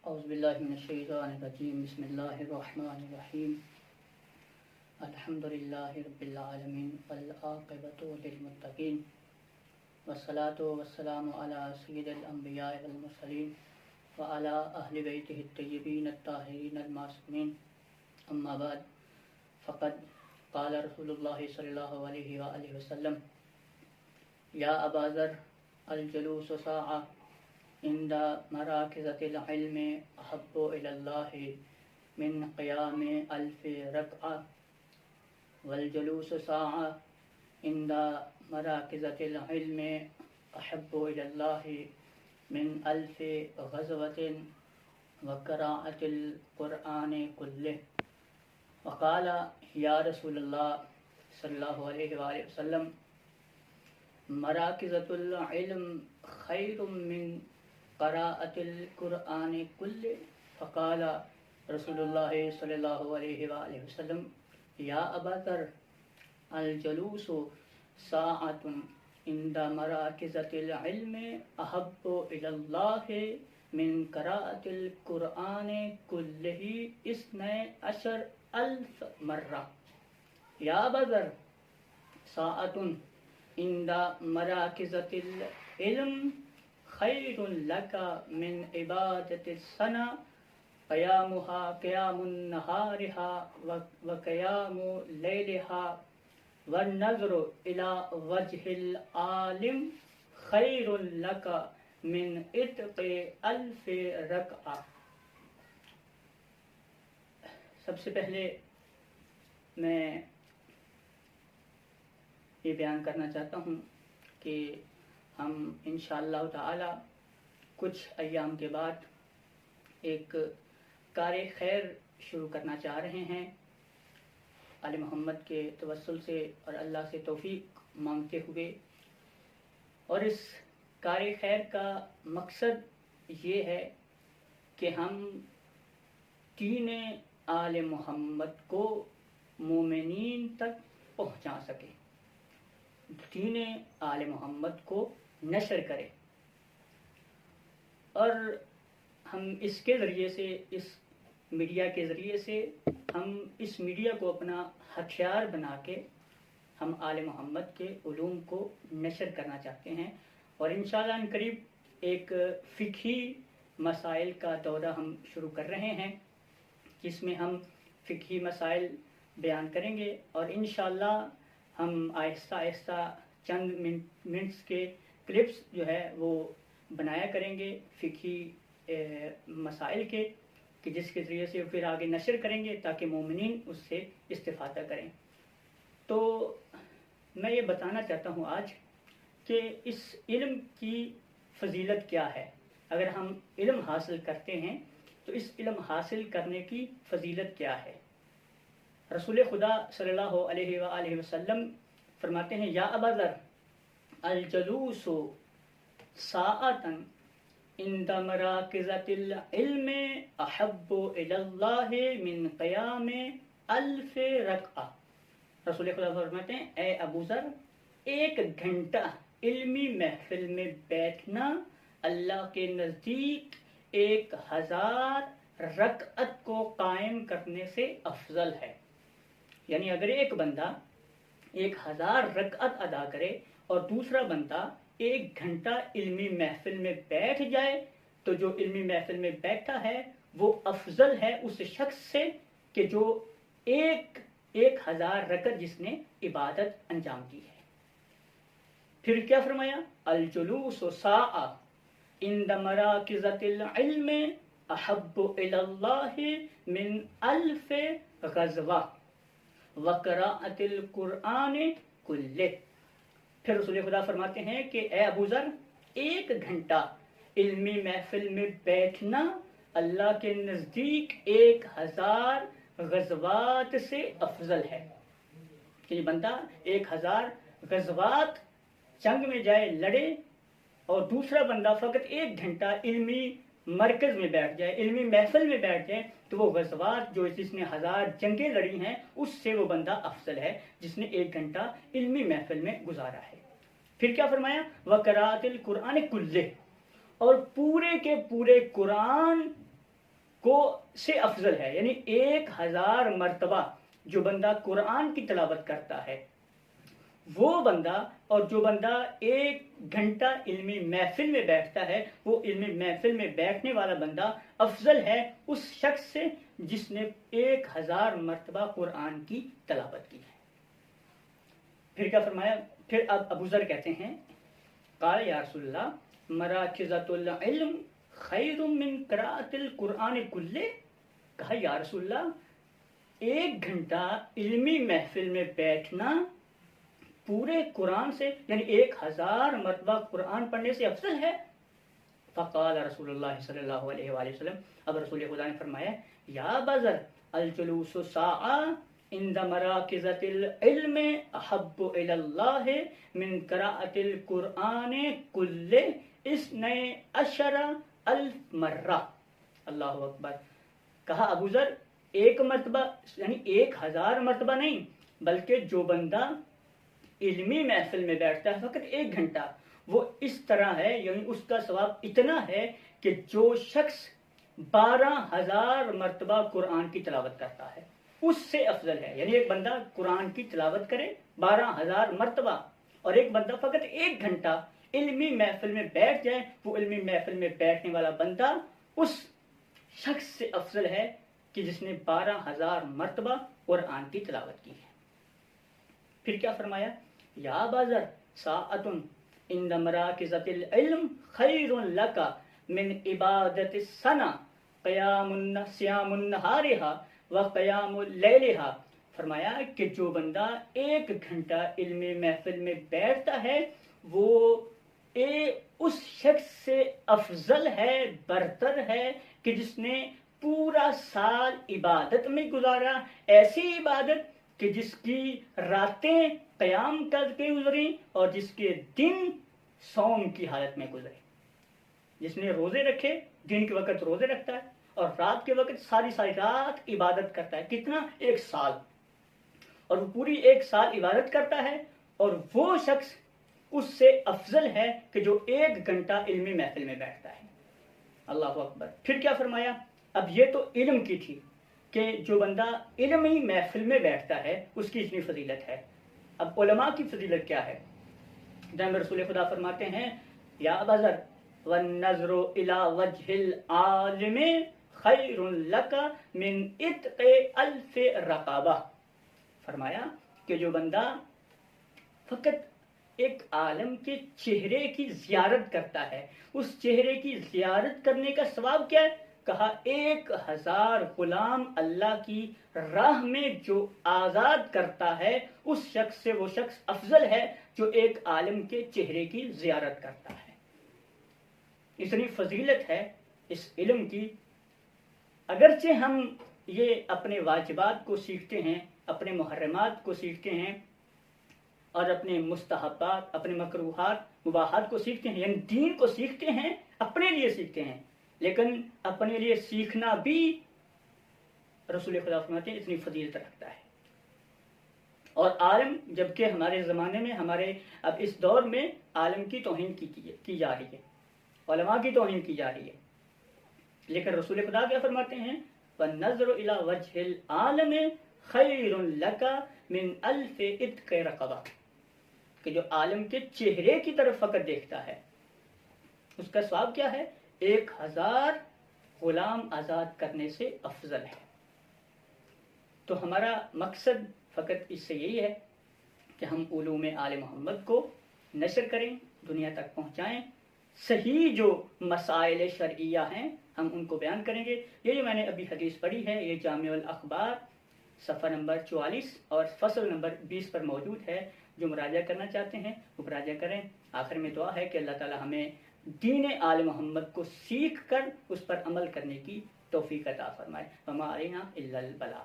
اعوذ باللہ من الشیطان الرجیم بسم اللہ الرحمن الرحیم الحمد للہ رب العالمین والعاقبۃ للمتقین والصلاة والسلام علی سید الانبیاء والمرسلین وعلی اہل بیتہ الطیبین الطاہرین المعصومین اما بعد فقد قال رسول اللہ صلی اللہ علیہ وآلہ وسلم یا ابا ذر الجلوس ساعہ عند مراکزۃ العلم احب الی اللہ من قیام الف رکعہ والجلوس ساعہ عند مراکزۃ العلم احب الی اللہ من الف غزوۃ وقراءۃ القرآن کلہ وقال یا رسول اللہ صلی اللہ علیہ وآلہ وسلم مراکزۃ العلم خیر من قراءۃ القرآن کلہ فقال رسول اللہ صلی اللہ علیہ وآلہ وسلم یا ابا ذر الجلوس ساعۃ عند مراکزۃ العلم احب الی اللہ من قراءۃ القرآن کلہ 12,000 مرہ یا ابا ذر ساعۃ عند مراکزۃ العلم خیر لک من عبادۃ السنہ قیامها قیام نہارها وقیام لیلها والنظر الى وجه العالم خیر لک من عتق 1000 رکعہ۔ سب سے پہلے میں یہ بیان کرنا چاہتا ہوں کہ ہم انشاءاللہ تعالی کچھ ایام کے بعد ایک کار خیر شروع کرنا چاہ رہے ہیں آل محمد کے توسل سے اور اللہ سے توفیق مانگتے ہوئے، اور اس کار خیر کا مقصد یہ ہے کہ ہم دین آل محمد کو مومنین تک پہنچا سکیں، دین آل محمد کو نشر کرے، اور ہم اس کے ذریعے سے، اس میڈیا کے ذریعے سے ہم اس میڈیا کو اپنا ہتھیار بنا کے ہم آل محمد کے علوم کو نشر کرنا چاہتے ہیں، اور انشاءاللہ ان قریب ایک فقہی مسائل کا دورہ ہم شروع کر رہے ہیں جس میں ہم فقہی مسائل بیان کریں گے، اور انشاءاللہ ہم آہستہ آہستہ چند منٹس کے کلپس جو ہے وہ بنایا کریں گے فقہی مسائل کے، کہ جس کے ذریعے سے پھر آگے نشر کریں گے تاکہ مومنین اس سے استفادہ کریں۔ تو میں یہ بتانا چاہتا ہوں آج کہ اس علم کی فضیلت کیا ہے۔ اگر ہم علم حاصل کرتے ہیں تو اس علم حاصل کرنے کی فضیلت کیا ہے۔ رسول خدا صلی اللہ علیہ وآلہ وسلم فرماتے ہیں یا ابا ذر الجلوس ساعۃ عند مراکزۃ العلم احب الی اللہ من قیام 1000 رکعہ۔ رسول خدا فرماتے ہیں اے ابو ذر، 1 گھنٹہ علمی محفل میں بیٹھنا اللہ کے نزدیک 1000 رکعت کو قائم کرنے سے افضل ہے۔ یعنی اگر ایک بندہ 1000 رکعت ادا کرے اور دوسرا بندہ 1 گھنٹہ علمی محفل میں بیٹھ جائے تو جو علمی محفل میں بیٹھا ہے وہ افضل ہے اس شخص سے کہ جو 1000 رکعت جس نے عبادت انجام دی ہے۔ پھر کیا فرمایا؟ الجلوس ساعہ عند مراکزۃ العلم احب الی اللہ من 1000 غزوہ وقراءۃ القرآن کلہ۔ پھر رسول خدا فرماتے ہیں کہ اے ابو ذر، 1 گھنٹہ علمی محفل میں بیٹھنا اللہ کے نزدیک 1000 غزوات سے افضل ہے۔ کہ بندہ 1000 غزوات جنگ میں جائے، لڑے، اور دوسرا بندہ فقط 1 گھنٹہ علمی مرکز میں بیٹھ جائے، علمی محفل میں بیٹھ جائے، تو وہ غزوات جو جس نے 1000 جنگیں لڑی ہیں اس سے وہ بندہ افضل ہے جس نے 1 گھنٹہ علمی محفل میں گزارا ہے۔ پھر کیا فرمایا؟ وقراءۃ القرآن کلہ، اور پورے کے پورے قرآن کو سے افضل ہے، یعنی 1000 مرتبہ جو بندہ قرآن کی تلاوت کرتا ہے وہ بندہ، اور جو بندہ 1 گھنٹہ علمی محفل میں بیٹھتا ہے، وہ علمی محفل میں بیٹھنے والا بندہ افضل ہے اس شخص سے جس نے 1000 مرتبہ قرآن کی تلاوت کی ہے۔ پھر کیا فرمایا؟ پھر اب ابو ذر کہتے ہیں قال یا رسول اللہ مراکزۃ العلم خیر من قراءۃ القرآن کلہ، کہا یا رسول اللہ 1 گھنٹہ علمی محفل میں بیٹھنا پورے قرآن سے یعنی 1000 مرتبہ قرآن پڑھنے سے افضل ہے؟ فقال رسول اللہ صلی اللہ علیہ وآلہ وسلم، اب رسول خدا نے فرمایا یا بذر الجلوس ساعہ عند مراکزۃ العلم احب الی اللہ من قراءۃ القرآن کلہ 12,000 مرہ۔ اللہ اکبر۔ کہا ابو ذر 1 مرتبہ یعنی 1000 مرتبہ نہیں، بلکہ جو بندہ علمی محفل میں بیٹھتا ہے فقط 1 گھنٹہ، وہ اس طرح ہے، یعنی اس کا ثواب اتنا ہے کہ جو شخص 12,000 مرتبہ قرآن کی تلاوت کرتا ہے اس سے افضل ہے۔ یعنی ایک بندہ قرآن کی تلاوت کرے 12,000 مرتبہ اور ایک بندہ فقط 1 گھنٹہ علمی محفل میں بیٹھ جائے، وہ علمی محفل میں بیٹھنے والا بندہ اس شخص سے افضل ہے کہ جس نے 12,000 مرتبہ قرآن کی تلاوت کی ہے۔ پھر کیا فرمایا؟ یا بازر ساعۃ عند مراکزۃ العلم خیر لک من عبادت السنہ صیام النہارها وقیام لیلها۔ فرمایا کہ جو بندہ 1 گھنٹہ علمی محفل میں بیٹھتا ہے وہ اس شخص سے افضل ہے، برتر ہے کہ جس نے پورا سال عبادت میں گزارا، ایسی عبادت کہ جس کی راتیں قیام کر کے گزری اور جس کے دن صوم کی حالت میں گزرے۔ جس نے روزے رکھے، دن کے وقت روزے رکھتا ہے اور رات کے وقت ساری رات عبادت کرتا ہے، کتنا؟ 1 سال، اور وہ پوری 1 سال عبادت کرتا ہے، اور وہ شخص اس سے افضل ہے کہ جو 1 گھنٹہ علمی محفل میں بیٹھتا ہے۔ اللہ اکبر۔ پھر کیا فرمایا؟ اب یہ تو علم کی تھی کہ جو بندہ علمی محفل میں بیٹھتا ہے اس کی اتنی فضیلت ہے۔ اب علماء کی فضیلت کیا ہے؟ جناب رسول خدا فرماتے ہیں یا ابا ذر والنظر الى وجه العالم خیر لک من عتق 1000 رقابہ۔ فرمایا کہ جو بندہ فقط ایک عالم کے چہرے کی زیارت کرتا ہے، اس چہرے کی زیارت کرنے کا ثواب کیا ہے؟ کہا 1000 غلام اللہ کی راہ میں جو آزاد کرتا ہے اس شخص سے وہ شخص افضل ہے جو ایک عالم کے چہرے کی زیارت کرتا ہے۔ اتنی فضیلت ہے اس علم کی۔ اگرچہ ہم یہ اپنے واجبات کو سیکھتے ہیں، اپنے محرمات کو سیکھتے ہیں اور اپنے مستحبات، اپنے مکروہات، مباحات کو سیکھتے ہیں، یعنی دین کو سیکھتے ہیں، اپنے لیے سیکھتے ہیں، لیکن اپنے لیے سیکھنا بھی رسول خدا فرماتے ہیں اتنی فضیلت رکھتا ہے۔ اور عالم، جبکہ ہمارے زمانے میں، ہمارے اب اس دور میں عالم کی توہین کی جا رہی ہے، علماء کی توہین کی جا رہی ہے، لیکن رسول خدا کیا فرماتے ہیں؟ وَالنَّظْرُ إِلَى وَجْهِ الْعَالَمِ خَيْرٌ لَكَ مِنْ أَلْفِ عِتْقِ رَقَبَةٍ، کہ جو عالم کے چہرے کی طرف فقط دیکھتا ہے اس کا ثواب کیا ہے؟ 1000 غلام آزاد کرنے سے افضل ہے۔ تو ہمارا مقصد فقط اس سے یہی ہے کہ ہم علوم آل محمد کو نشر کریں، دنیا تک پہنچائیں، صحیح جو مسائل شرعیہ ہیں ہم ان کو بیان کریں گے۔ یہ جو میں نے ابھی حدیث پڑھی ہے یہ جامع الاخبار صفحہ نمبر 44 اور فصل نمبر 20 پر موجود ہے، جو مراجعہ کرنا چاہتے ہیں وہ مراجعہ کریں۔ آخر میں دعا ہے کہ اللہ تعالی ہمیں دین آل محمد کو سیکھ کر اس پر عمل کرنے کی توفیق عطا فرمائے۔ وما علینا الا البلاغ۔